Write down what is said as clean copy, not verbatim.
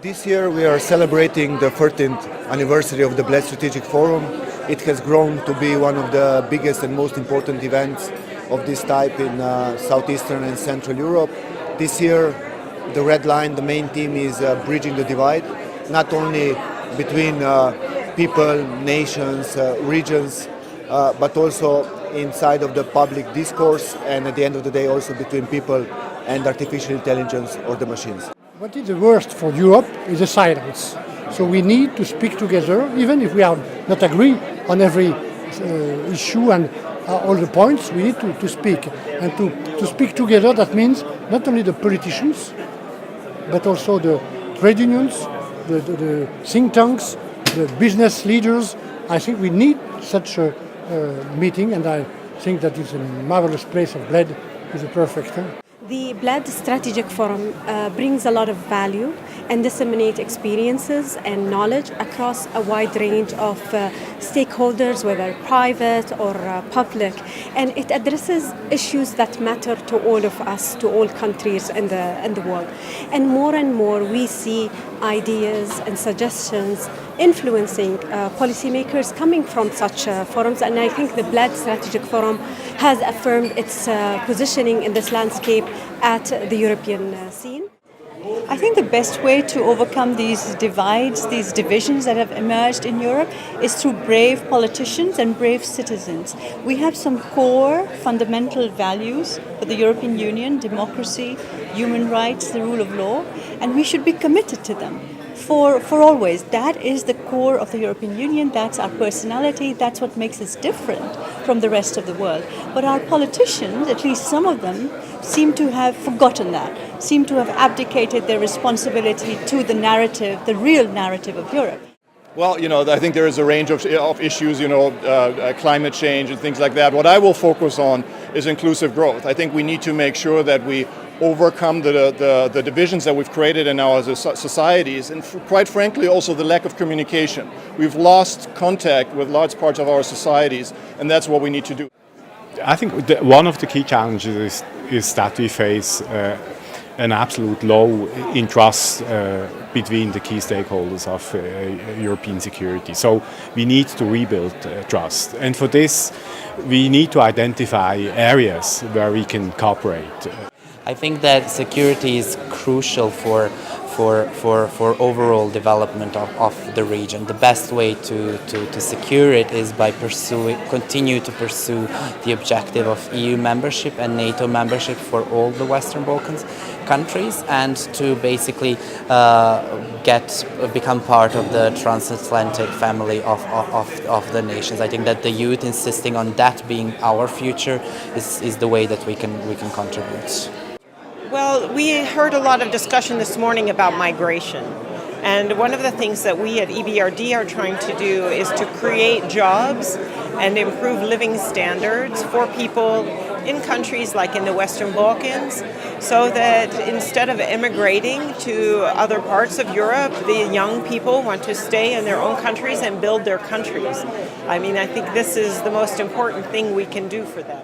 This year we are celebrating the 13th anniversary of the Bled Strategic Forum. It has grown to be one of the biggest and most important events of this type in Southeastern and Central Europe. This year the red line, the main theme is bridging the divide, not only between people, nations, regions, but also inside of the public discourse, and at the end of the day also between people and artificial intelligence or the machines. What is the worst for Europe is the silence. So we need to speak together, even if we are not agree on every issue and all the points, we need to speak. And to speak together, that means not only the politicians, but also the trade unions, the think tanks, the business leaders. I think we need such a meeting, and I think that is a marvelous place of Bled is a perfect thing. The Bled Strategic Forum brings a lot of value and disseminates experiences and knowledge across a wide range of stakeholders, whether private or public, and it addresses issues that matter to all of us, to all countries in the world. And more we see ideas and suggestions influencing policymakers coming from such forums, and I think the Bled Strategic Forum has affirmed its positioning in this landscape at the European scene. I think the best way to overcome these divides, these divisions that have emerged in Europe is through brave politicians and brave citizens. We have some core fundamental values for the European Union: democracy, human rights, the rule of law, and we should be committed to them. For always. That is the core of the European Union, that's our personality, that's what makes us different from the rest of the world. But our politicians, at least some of them, seem to have forgotten that, seem to have abdicated their responsibility to the narrative, the real narrative of Europe. Well, I think there is a range of issues, climate change and things like that. What I will focus on is inclusive growth. I think we need to make sure that we overcome the divisions that we've created in our societies, and quite frankly also the lack of communication. We've lost contact with large parts of our societies, and that's what we need to do. I think one of the key challenges is that we face an absolute low in trust between the key stakeholders of European security. So we need to rebuild trust, and for this we need to identify areas where we can cooperate. I think that security is crucial for overall development of the region. The best way to secure it is by continue to pursue the objective of EU membership and NATO membership for all the Western Balkans countries, and to basically become part of the transatlantic family of the nations. I think that the youth insisting on that being our future is the way that we can contribute. Well, we heard a lot of discussion this morning about migration. And one of the things that we at EBRD are trying to do is to create jobs and improve living standards for people in countries like in the Western Balkans, so that instead of immigrating to other parts of Europe, the young people want to stay in their own countries and build their countries. I think this is the most important thing we can do for them.